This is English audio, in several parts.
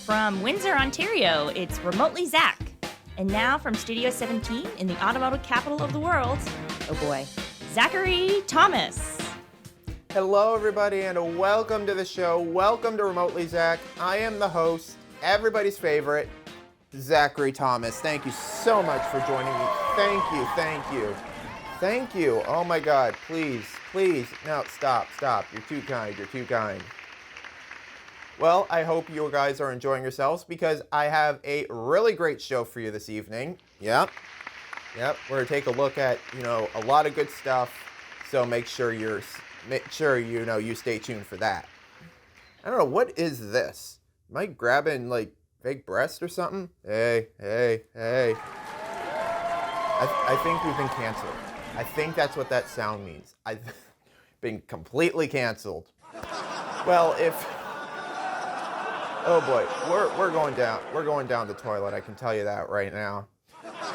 From Windsor, Ontario, it's Remotely Zach. And now from Studio 17 in the automotive capital of the world, oh boy, Zachary Thomas. Hello, everybody, and welcome to the show. Welcome to Remotely Zach. I am the host, everybody's favorite, Zachary Thomas. Thank you so much for joining me. Thank you. Oh my God, please. No, stop. You're too kind. Well, I hope you guys are enjoying yourselves because I have a really great show for you this evening. Yep. We're gonna take a look at, a lot of good stuff. So make sure you stay tuned for that. I don't know, what is this? Am I grabbing like fake breast or something? Hey. I think we've been canceled. I think that's what that sound means. I've been completely canceled. Well, oh boy, we're going down the toilet, I can tell you that right now.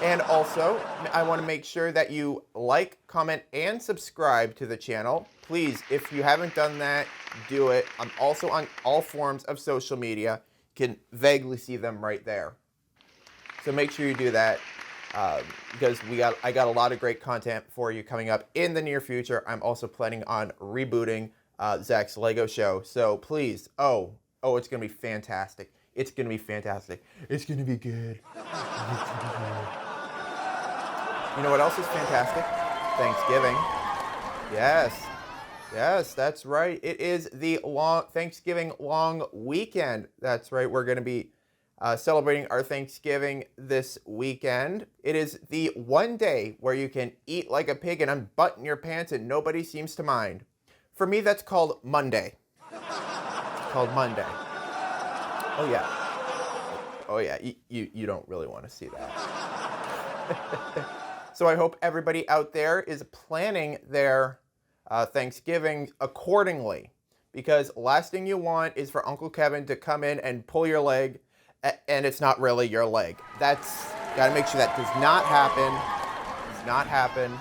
And also, I want to make sure that you like, comment, and subscribe to the channel. Please, if you haven't done that, do it. I'm also on all forms of social media. You can vaguely see them right there. So make sure you do that because I got a lot of great content for you coming up in the near future. I'm also planning on rebooting Zach's Lego show. So please, oh, it's going to be fantastic. It's going to be good. You know what else is fantastic? Thanksgiving. Yes, that's right. It is the Thanksgiving long weekend. That's right. We're going to be celebrating our Thanksgiving this weekend. It is the one day where you can eat like a pig and unbutton your pants and nobody seems to mind. For me, that's called Monday. Monday. Oh yeah, you don't really want to see that. So I hope everybody out there is planning their Thanksgiving accordingly, because last thing you want is for Uncle Kevin to come in and pull your leg and it's not really your leg. Gotta make sure that does not happen.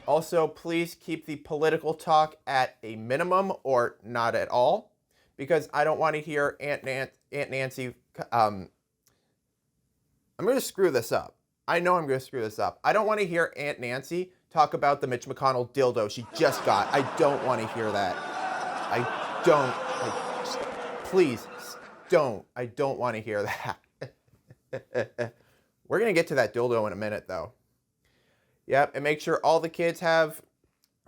Also, please keep the political talk at a minimum or not at all, because I don't want to hear Aunt Nancy. I'm going to screw this up. I know I'm going to screw this up. I don't want to hear Aunt Nancy talk about the Mitch McConnell dildo she just got. I don't want to hear that. Please don't. I don't want to hear that. We're going to get to that dildo in a minute, though. Yep, and make sure all the kids have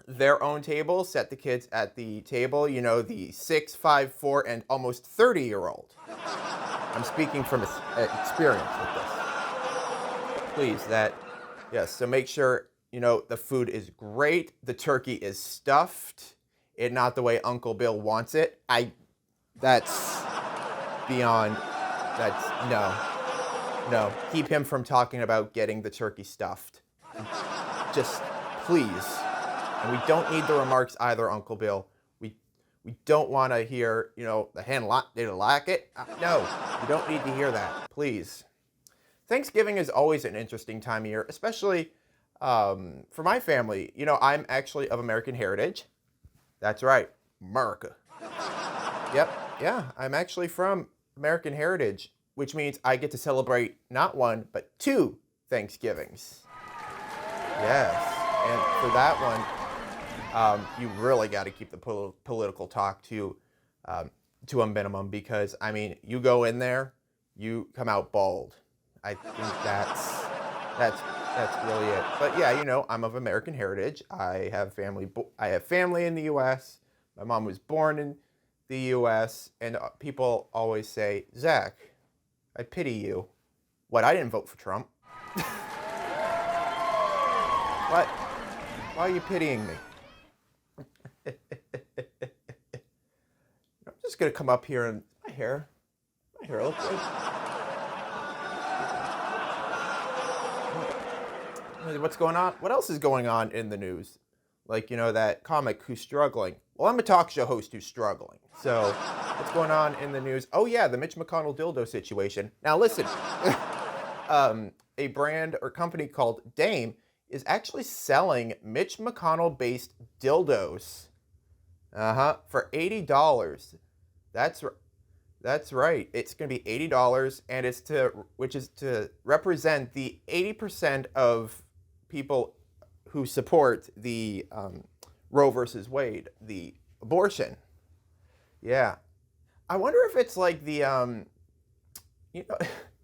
their own table. Set the kids at the table, the 6, 5, 4, and almost 30-year-old. I'm speaking from experience with this. Please, yes, so make sure, the food is great, the turkey is stuffed, and not the way Uncle Bill wants it. That's no. Keep him from talking about getting the turkey stuffed. Just, please. And we don't need the remarks either, Uncle Bill. We don't want to hear, the hen didn't like it. No, we don't need to hear that, please. Thanksgiving is always an interesting time of year, especially for my family. I'm actually of American heritage. That's right, America. Yep, yeah, I'm actually from American heritage, which means I get to celebrate not one, but 2 Thanksgivings. Yes, and for that one, you really got to keep the political talk to a minimum, because, you go in there, you come out bald. I think that's really it. But yeah, I'm of American heritage. I have family in the U.S. My mom was born in the U.S. And people always say, Zach, I pity you. What? I didn't vote for Trump. What? Why are you pitying me? I'm just gonna come up here and my hair looks good. What's going on? What else is going on in the news? Like, that comic who's struggling. Well, I'm a talk show host who's struggling. So, what's going on in the news? Oh yeah, the Mitch McConnell dildo situation. Now listen, a brand or company called Dame is actually selling Mitch McConnell-based dildos for $80. That's right. It's going to be $80, and which is to represent the 80% of people who support the Roe versus Wade, the abortion. Yeah. I wonder if it's like the, 'cause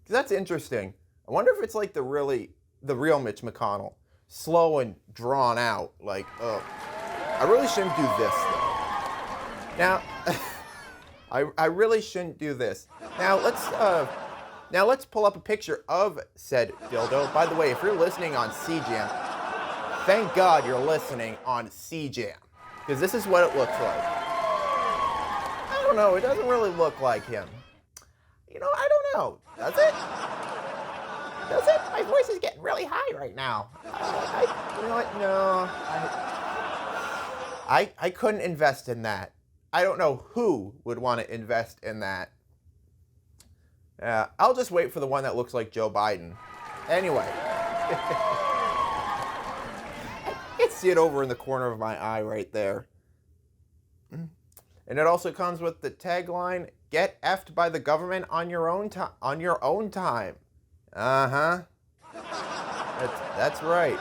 that's interesting. I wonder if it's like the real Mitch McConnell, slow and drawn out. Like, I really shouldn't do this though. Now, I really shouldn't do this. Now let's pull up a picture of said dildo. By the way, if you're listening on CJAM, thank God you're listening on CJAM, because this is what it looks like. I don't know. It doesn't really look like him. I don't know. Does it? Does it? My voice is getting really high right now. You know what? No. I couldn't invest in that. I don't know who would want to invest in that. I'll just wait for the one that looks like Joe Biden. Anyway. I can see it over in the corner of my eye right there. And it also comes with the tagline, "Get effed by the government on your own time." Uh-huh. That's right.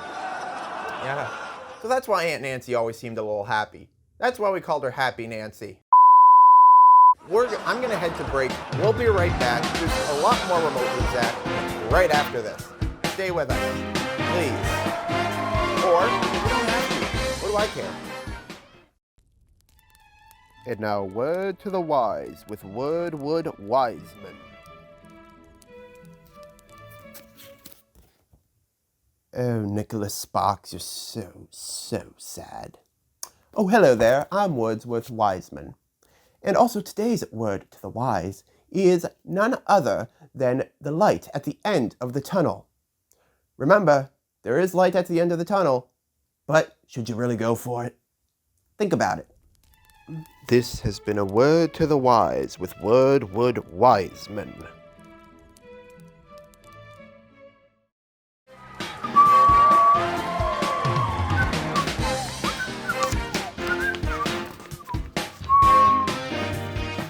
Yeah. So that's why Aunt Nancy always seemed a little happy. That's why we called her Happy Nancy. I'm going to head to break. We'll be right back. There's a lot more Remotely Zach right after this. Stay with us, please. Or, you don't have to. What do I care? And now, word to the wise with Wordwood Wiseman. Oh, Nicholas Sparks, you're so sad. Oh, hello there, I'm Wordsworth Wiseman. And also today's word to the wise is none other than the light at the end of the tunnel. Remember, there is light at the end of the tunnel, but should you really go for it? Think about it. This has been a word to the wise with Wordwood Wiseman.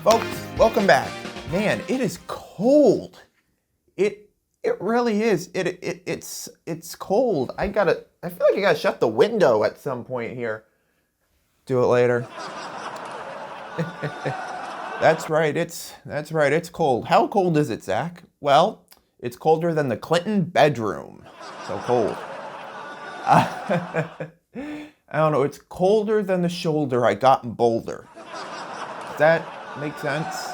Folks, welcome back. Man, it is cold. It really is. It's cold. I feel like I gotta shut the window at some point here. Do it later. That's right. It's cold. How cold is it, Zach? Well, it's colder than the Clinton bedroom. So cold. I don't know. It's colder than the shoulder I got in Boulder. Does that make sense?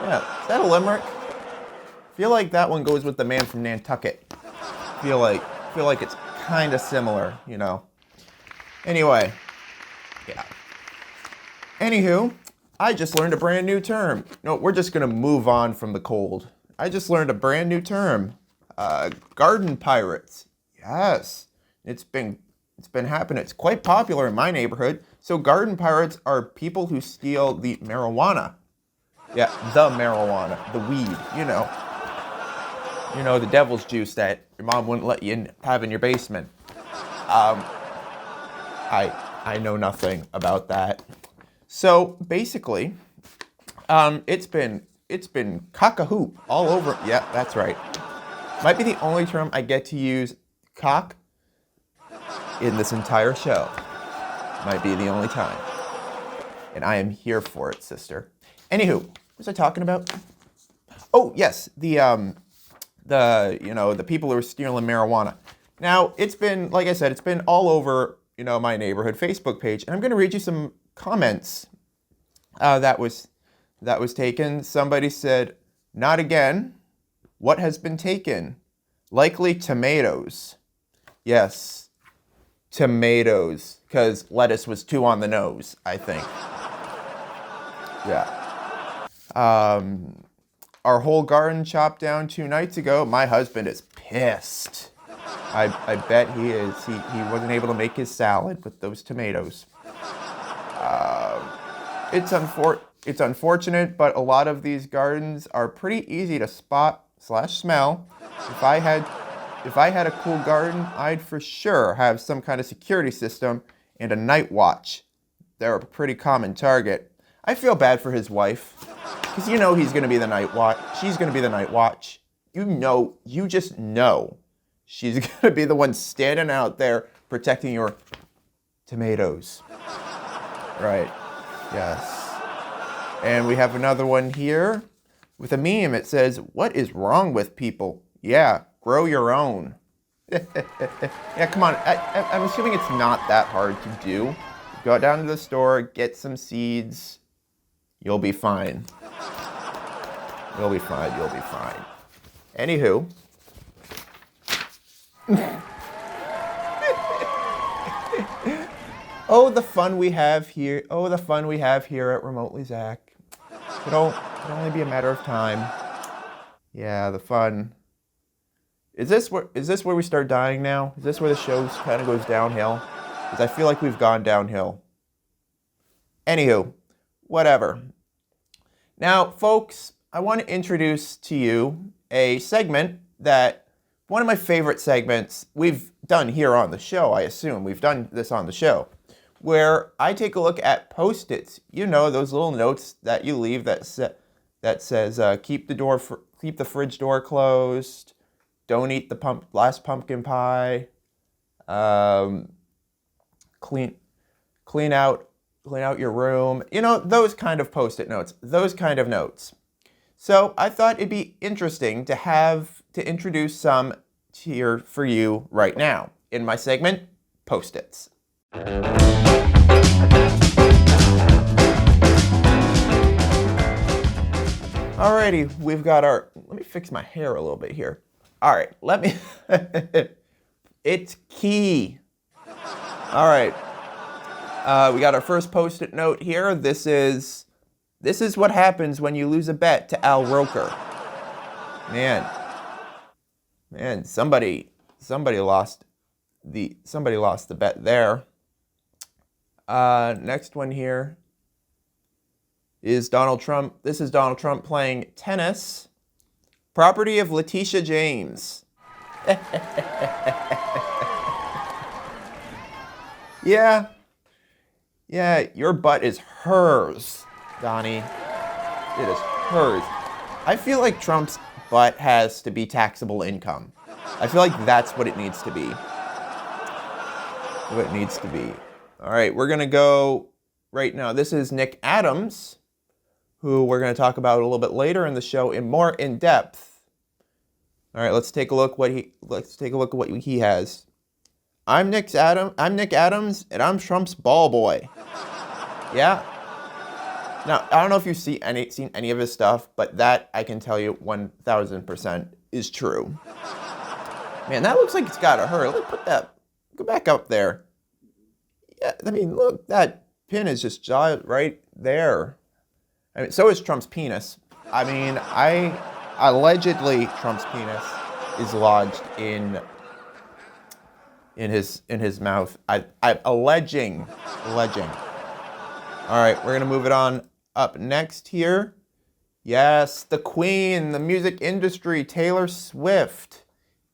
Yeah. Is that a limerick? I feel like that one goes with the man from Nantucket. I feel like it's kind of similar, Anyway. Yeah. Anywho, I just learned a brand new term. No, we're just going to move on from the cold. I just learned a brand new term. Garden pirates. Yes. It's been happening. It's quite popular in my neighborhood. So garden pirates are people who steal the marijuana. Yeah, the marijuana, the weed, the devil's juice that your mom wouldn't let you have in your basement. I know nothing about that. So basically, it's been cock-a-hoop all over. Yeah, that's right. Might be the only term I get to use cock in this entire show. Might be the only time. And I am here for it, sister. Anywho, what was I talking about? Oh, yes, the people who are stealing marijuana. Now, it's been, like I said, it's been all over, my neighborhood Facebook page. And I'm going to read you some comments that was taken. Somebody said, "Not again. What has been taken? Likely tomatoes." Yes, tomatoes, because lettuce was too on the nose, I think. Yeah. Our whole garden chopped down 2 nights ago. My husband is pissed. I bet he is. He wasn't able to make his salad with those tomatoes. It's unfortunate, but a lot of these gardens are pretty easy to spot/smell. If I had a cool garden, I'd for sure have some kind of security system and a night watch. They're a pretty common target. I feel bad for his wife, Because you know he's going to be the night watch. She's going to be the night watch. You just know she's going to be the one standing out there protecting your tomatoes. Right. Yes. And we have another one here with a meme. It says, "What is wrong with people? Yeah, grow your own." Yeah, come on. I'm assuming it's not that hard to do. Go down to the store, get some seeds. You'll be fine. You'll be fine. You'll be fine. Anywho. Oh, the fun we have here. Oh, the fun we have here at Remotely Zach. It'll only be a matter of time. Yeah, the fun. Is this where we start dying now? Is this where the show kind of goes downhill? Because I feel like we've gone downhill. Anywho, whatever. Now, folks, I want to introduce to you a segment that, one of my favorite segments we've done here on the show, I assume. We've done this on the show, where I take a look at Postits. You know, those little notes that you leave that says, keep the fridge door closed, don't eat the last pumpkin pie, clean out your room. You know, those kind of Post-it notes, those kind of notes. So I thought it'd be interesting to introduce some here for you right now in my segment, Post-its. Alrighty, we've got let me fix my hair a little bit here. All right, it's key. All right, we got our first Post-it note here. This is what happens when you lose a bet to Al Roker. Man, somebody lost the bet there. Next one here is Donald Trump. This is Donald Trump playing tennis. Property of Letitia James. Yeah, your butt is hers, Donnie. It is hers. I feel like Trump's butt has to be taxable income. I feel like that's what it needs to be. What it needs to be. All right, we're going to go right now. This is Nick Adams, who we're going to talk about a little bit later in the show more in depth. All right, let's take a look at what he has. I'm Nick Adams, and I'm Trump's ball boy. Yeah. Now, I don't know if you've seen any of his stuff, but that I can tell you 1,000% is true. Man, that looks like it's gotta hurt. Let's go back up there. Yeah, I mean, look, that pin is just right there. I mean, so is Trump's penis. I mean, allegedly Trump's penis is lodged in his mouth. I'm alleging. All right, we're gonna move it on up next here. Yes, the queen, the music industry, Taylor Swift,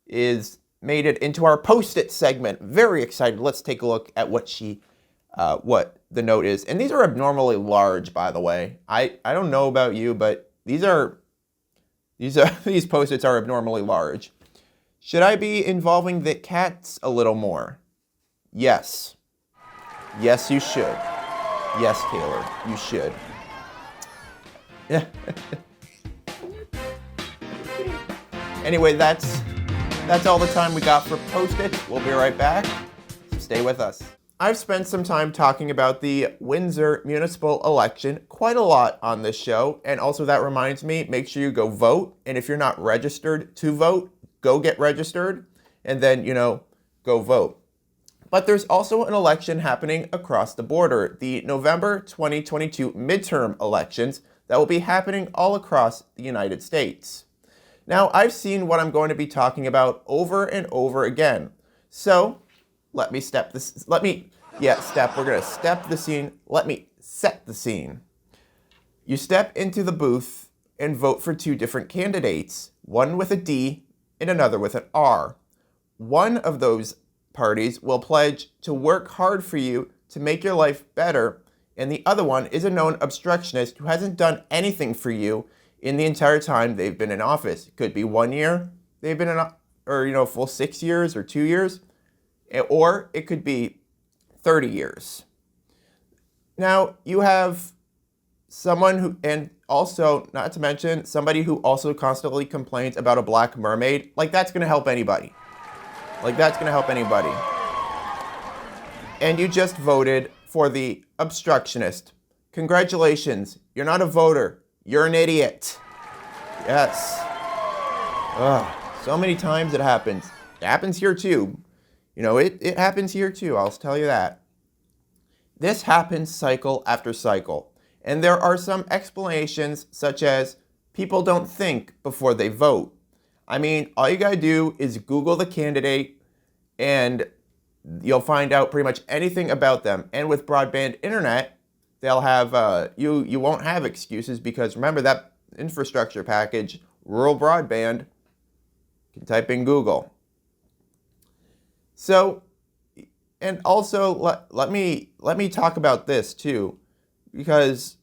made it into our Post-it segment. Very excited. Let's take a look at what the note is. And these are abnormally large, by the way. I don't know about you, but these Post-its are abnormally large. Should I be involving the cats a little more? Yes. Yes, you should. Yes, Taylor, you should. Yeah. Anyway, that's all the time we got for Post-it. We'll be right back. So stay with us. I've spent some time talking about the Windsor municipal election quite a lot on this show, and also that reminds me, make sure you go vote. And if you're not registered to vote, go get registered, and then, go vote. But there's also an election happening across the border, the November 2022 midterm elections that will be happening all across the United States. Now, I've seen what I'm going to be talking about over and over again. So, we're going to step the scene. Let me set the scene. You step into the booth and vote for two different candidates, one with a D and another with an R. One of those parties will pledge to work hard for you to make your life better and the other one is a known obstructionist who hasn't done anything for you in the entire time they've been in office. It could be 1 year they've been in, or full 6 years or 2 years, or it could be 30 years. Now, you have someone who, and also, not to mention, somebody who also constantly complains about a black mermaid. Like, that's going to help anybody. And you just voted for the obstructionist. Congratulations. You're not a voter. You're an idiot. Yes. So many times it happens. It happens here too. It happens here too, I'll tell you that. This happens cycle after cycle. And there are some explanations such as people don't think before they vote. I mean, all you gotta do is Google the candidate and you'll find out pretty much anything about them. And with broadband internet, they'll have, you won't have excuses because remember that infrastructure package, rural broadband, you can type in Google. So, and also let me talk about this too, because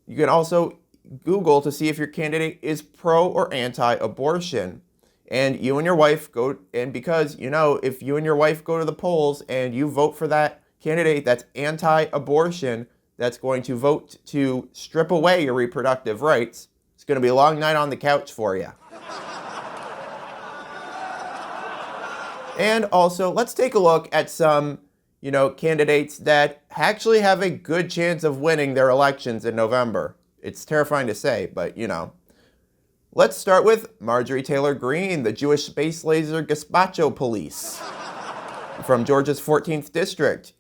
you can also Google to see if your candidate is pro or anti-abortion. And you and your wife go, and because, if you and your wife go to the polls and you vote for that candidate that's anti-abortion, that's going to vote to strip away your reproductive rights, it's going to be a long night on the couch for you. And also, let's take a look at some, candidates that actually have a good chance of winning their elections in November. It's terrifying to say, but, Let's start with Marjorie Taylor Greene, the Jewish space laser gazpacho police from Georgia's 14th district.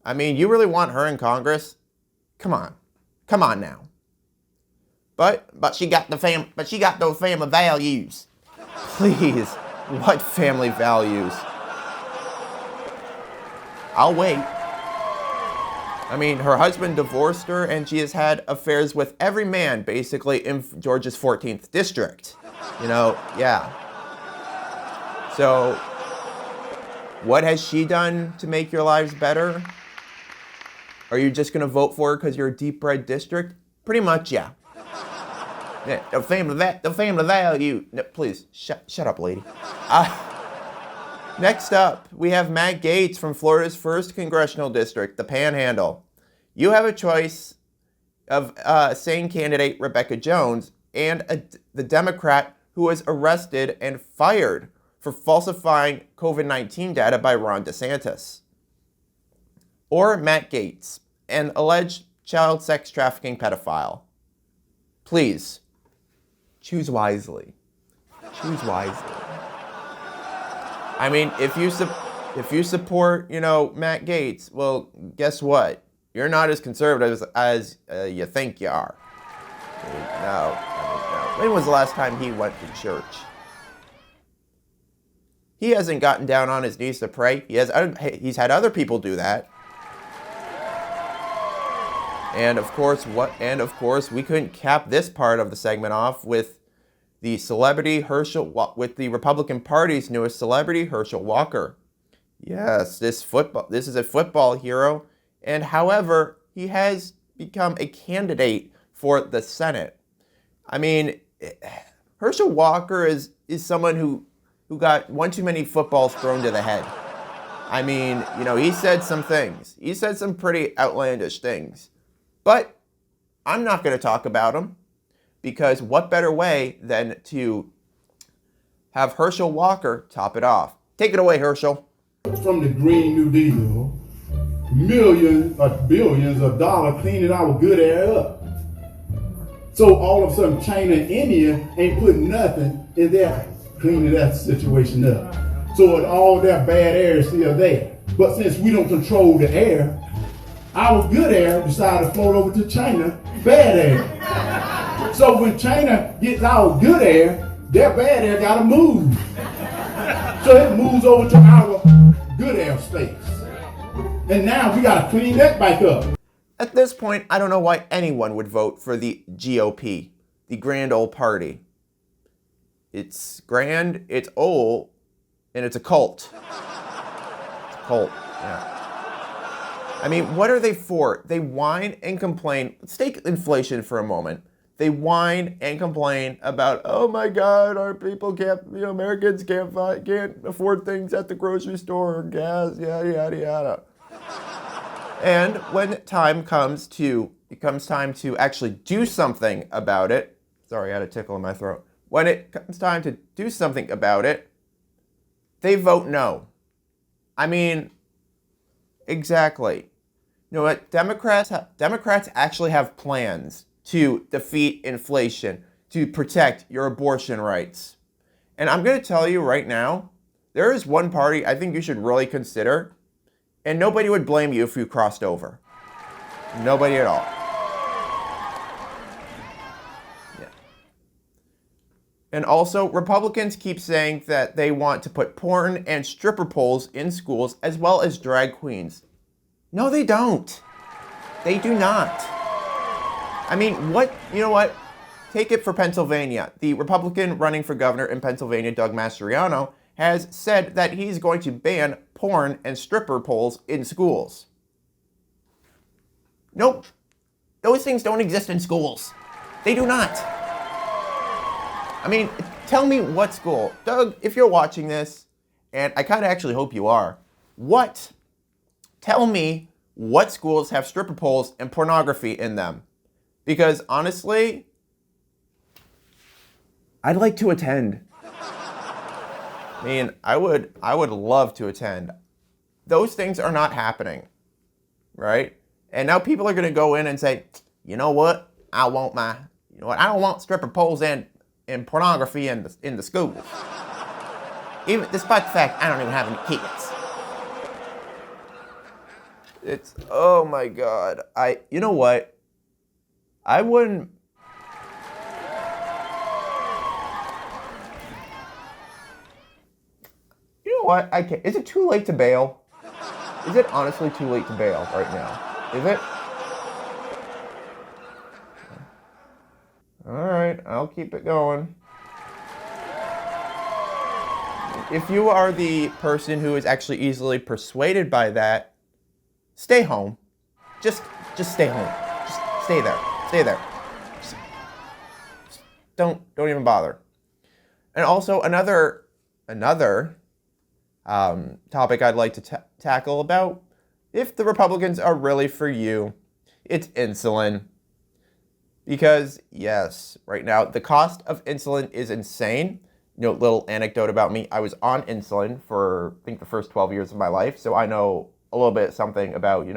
I mean, you really want her in Congress? Come on now. But she got those family values. Please, what family values? I'll wait. I mean, her husband divorced her, and she has had affairs with every man, basically, in Georgia's 14th district. Yeah. So, what has she done to make your lives better? Are you just going to vote for her because you're a deep-red district? Pretty much, yeah. Yeah, the family value. No, please, shut up, lady. Next up, we have Matt Gaetz from Florida's 1st Congressional District, the Panhandle. You have a choice of sane candidate Rebecca Jones and the Democrat who was arrested and fired for falsifying COVID-19 data by Ron DeSantis. Or Matt Gaetz, an alleged child sex trafficking pedophile. Please, choose wisely. Choose wisely. I mean, if you support, Matt Gaetz, well, guess what? You're not as conservative as you think you are. No. When was the last time he went to church? He hasn't gotten down on his knees to pray. He's had other people do that. And of course, we couldn't cap this part of the segment off with the celebrity with the Republican Party's newest celebrity, Herschel Walker. Yes, this is a football hero, and however, he has become a candidate for the Senate. I mean, Herschel Walker is someone who got one too many footballs thrown to the head. I mean, he said some things. He said some pretty outlandish things. But I'm not going to talk about him. Because what better way than to have Herschel Walker top it off? Take it away, Herschel. From the Green New Deal, millions or billions of dollars cleaning our good air up. So all of a sudden, China and India ain't putting nothing in there cleaning that situation up. So all that bad air is still there. But since we don't control the air, our good air decided to float over to China, bad air. So when China gets our good air, their bad air gotta move. So it moves over to our good air space. And now we gotta clean that back up. At this point, I don't know why anyone would vote for the GOP, the Grand Old Party. It's grand, it's old, and it's a cult. Colt, yeah. I mean, what are they for? They whine and complain. Let's take inflation for a moment. They whine and complain about, oh my God, our people can't, Americans can't afford things at the grocery store, gas, yada, yada, yada. And when it comes time to actually do something about it. Sorry, I had a tickle in my throat. When it comes time to do something about it, they vote no. I mean, exactly. You know what? Democrats actually have plans to defeat inflation, to protect your abortion rights. And I'm going to tell you right now, there is one party I think you should really consider, and nobody would blame you if you crossed over. Nobody at all. Yeah. And also, Republicans keep saying that they want to put porn and stripper poles in schools as well as drag queens. No, they don't. They do not. I mean, you know what? Take it for Pennsylvania. The Republican running for governor in Pennsylvania, Doug Mastriano, has said that he's going to ban porn and stripper poles in schools. Nope. Those things don't exist in schools. They do not. I mean, tell me what school. Doug, if you're watching this, and I kind of actually hope you are, tell me what schools have stripper poles and pornography in them. Because honestly, I'd like to attend. I mean, I would love to attend. Those things are not happening, right? And now people are going to go in and say, you know what? I don't want stripper poles and pornography in the schools. Even despite the fact I don't even have any kids. It's, oh my God. You know what? I wouldn't. You know what? I can't. Is it too late to bail? Is it honestly too late to bail right now? Is it? All right, I'll keep it going. If you are the person who is actually easily persuaded by that, stay home. Just stay home. Just stay there. Stay there. Just don't even bother. And also another topic I'd like to tackle about, if the Republicans are really for you, it's insulin. Because yes, right now the cost of insulin is insane. Little anecdote about me, I was on insulin for I think the first 12 years of my life, so I know a little bit something about,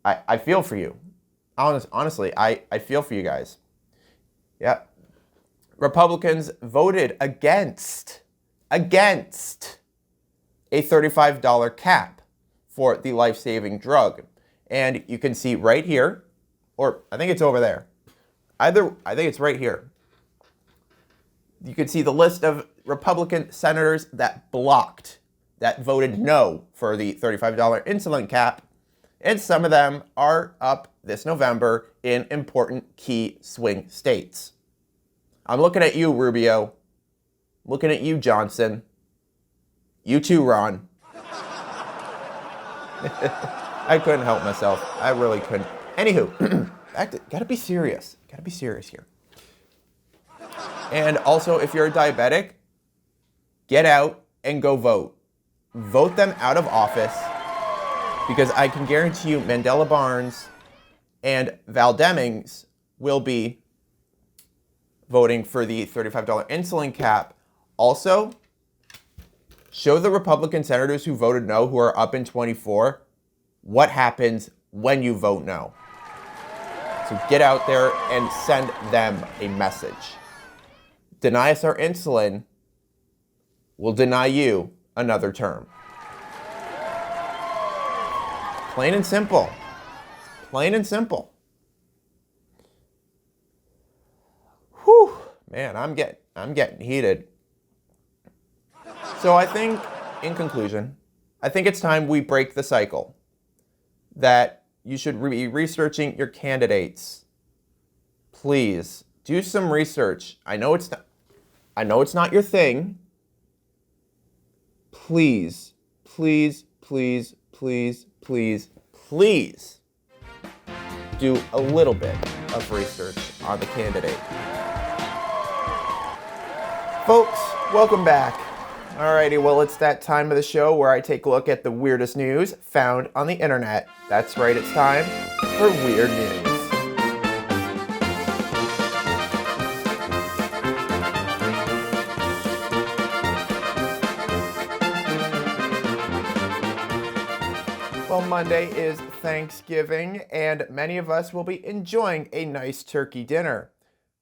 I feel for you. Honestly, I feel for you guys. Yeah. Republicans voted against a $35 cap for the life-saving drug. And you can see right here, or I think it's over there. I think it's right here. You can see the list of Republican senators that voted no for the $35 insulin cap. And some of them are up this November in important key swing states. I'm looking at you, Rubio. I'm looking at you, Johnson. You too, Ron. I couldn't help myself. I really couldn't. Anywho, gotta be serious. Gotta be serious here. And also, if you're a diabetic, get out and go vote. Vote them out of office, because I can guarantee you Mandela Barnes and Val Demings will be voting for the $35 insulin cap. Also, show the Republican senators who voted no, who are up in 24, what happens when you vote no. So get out there and send them a message. Deny us our insulin, we'll deny you another term. Plain and simple. Plain and simple. Whew, man, I'm getting heated. So I think, in conclusion, I think it's time we break the cycle that you should be researching your candidates. Please do some research. I know it's not your thing. Please, please, please, please, please, please do a little bit of research on the candidate. Folks, welcome back. Alrighty, well, it's that time of the show where I take a look at the weirdest news found on the internet. That's right, it's time for Weird News. Well, Monday is Thanksgiving, and many of us will be enjoying a nice turkey dinner,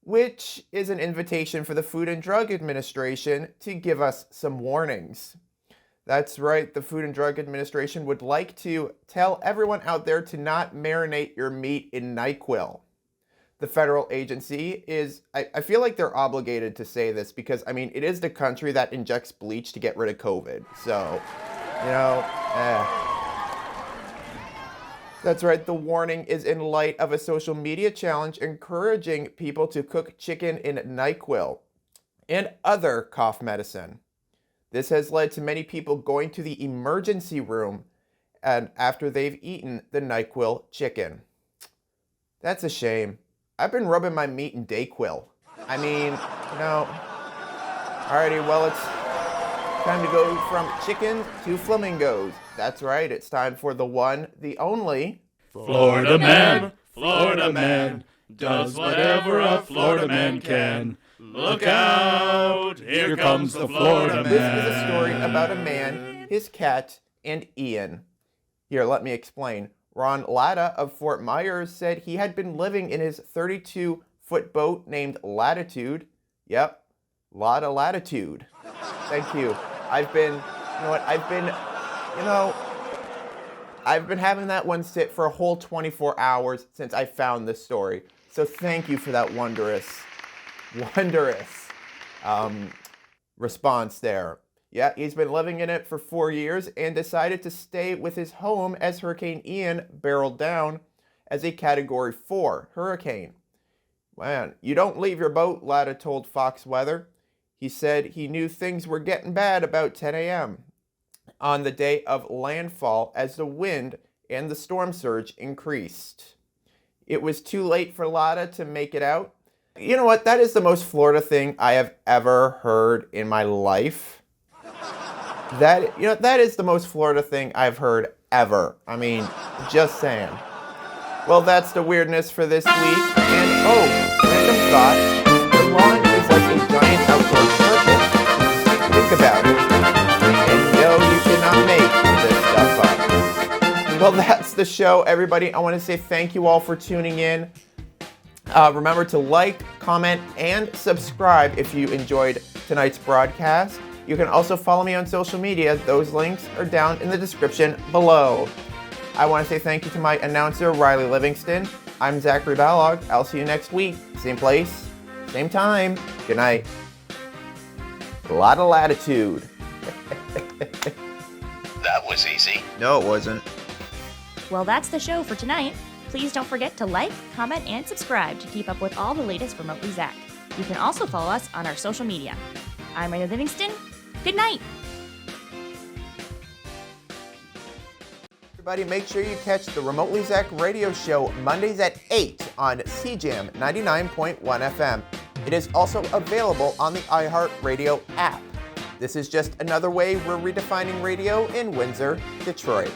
which is an invitation for the Food and Drug Administration to give us some warnings. That's right, the Food and Drug Administration would like to tell everyone out there to not marinate your meat in NyQuil. The federal agency is, I feel like they're obligated to say this because, it is the country that injects bleach to get rid of COVID. So, That's right, the warning is in light of a social media challenge encouraging people to cook chicken in NyQuil and other cough medicine. This has led to many people going to the emergency room and after they've eaten the NyQuil chicken. That's a shame. I've been rubbing my meat in Dayquil. Alrighty, well, it's time to go from chickens to flamingos. That's right, it's time for the one, the only... Florida man, does whatever a Florida man can. Look out, here comes the Florida man. This is a story about a man, his cat, and Ian. Here, let me explain. Ron Latta of Fort Myers said he had been living in his 32-foot boat named Latitude. Yep, Lotta Latitude. Thank you. I've been having that one sit for a whole 24 hours since I found this story. So thank you for that wondrous response there. Yeah, he's been living in it for 4 years and decided to stay with his home as Hurricane Ian barreled down as a Category 4 hurricane. Man, you don't leave your boat, Latta told Fox Weather. He said he knew things were getting bad about 10 a.m. on the day of landfall as the wind and the storm surge increased. It was too late for Latta to make it out. You know what? That is the most Florida thing I have ever heard in my life. That is the most Florida thing I've heard ever. Just saying. Well, that's the weirdness for this week. And random thought. The lawn is like a giant outdoor circus. Think about it. And no, you cannot make this stuff up. Well, that's the show, everybody. I want to say thank you all for tuning in. Remember to like, comment, and subscribe if you enjoyed tonight's broadcast. You can also follow me on social media. Those links are down in the description below. I want to say thank you to my announcer, Riley Livingston. I'm Zachary Balog. I'll see you next week. Same place, same time. Good night. A lot of latitude. That was easy. No, it wasn't. Well, that's the show for tonight. Please don't forget to like, comment, and subscribe to keep up with all the latest Remotely Zach. You can also follow us on our social media. I'm Riley Livingston. Good night. Everybody, make sure you catch the Remotely Zach radio show Mondays at 8 on CJAM 99.1 FM. It is also available on the iHeartRadio app. This is just another way we're redefining radio in Windsor, Detroit.